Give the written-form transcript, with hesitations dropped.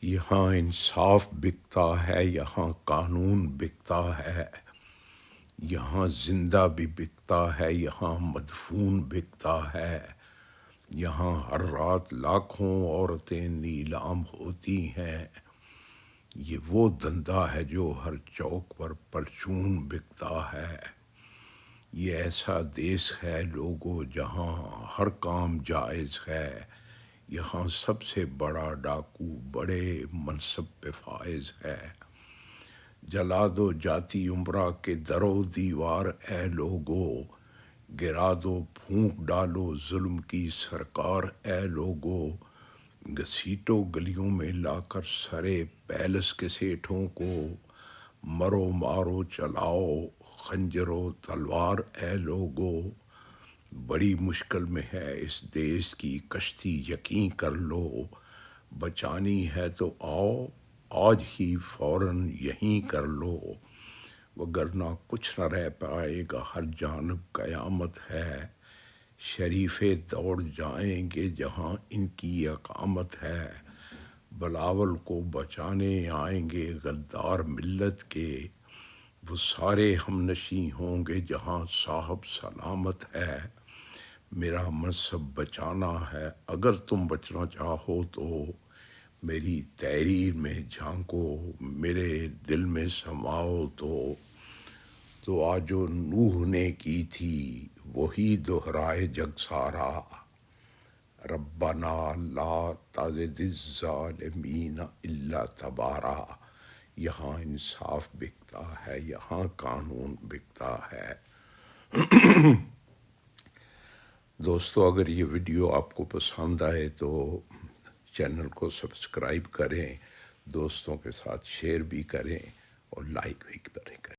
یہاں انصاف بکتا ہے، یہاں قانون بکتا ہے، یہاں زندہ بھی بکتا ہے، یہاں مدفون بکتا ہے، یہاں ہر رات لاکھوں عورتیں نیلام ہوتی ہیں۔ یہ وہ دندہ ہے جو ہر چوک پر پرچون بکتا ہے۔ یہ ایسا دیس ہے لوگو جہاں ہر کام جائز ہے، یہاں سب سے بڑا ڈاکو بڑے منصب پہ فائز ہے۔ جلا دو جاتی عمرہ کے در و دیوار اے لوگو، گرا دو پھونک ڈالو ظلم کی سرکار اے لوگو، گھسیٹو گلیوں میں لا کر سرے پیلس کے سیٹھوں کو، مرو مارو چلاؤ خنجر و تلوار اے لوگو۔ بڑی مشکل میں ہے اس دیس کی کشتی یقیں کر لو، بچانی ہے تو آؤ آج ہی فوراً یہیں کر لو، وگرنہ کچھ نہ رہ پائے گا ہر جانب قیامت ہے، شریفے دوڑ جائیں گے جہاں ان کی اقامت ہے، بلاول کو بچانے آئیں گے غدار ملت کے، وہ سارے ہم نشیں ہوں گے جہاں صاحب سلامت ہے، میرا منصب بچانا ہے اگر تم بچنا چاہو تو، میری تحریر میں جھانکو میرے دل میں سماؤ تو آجو نوح نے کی تھی وہی دہرائے جگ سارا، ربنا لا تزد الظالمین الا تبارا۔ یہاں انصاف بکتا ہے، یہاں قانون بکتا ہے۔ دوستو اگر یہ ویڈیو آپ کو پسند آئے تو چینل کو سبسکرائب کریں، دوستوں کے ساتھ شیئر بھی کریں اور لائک بھی کریں۔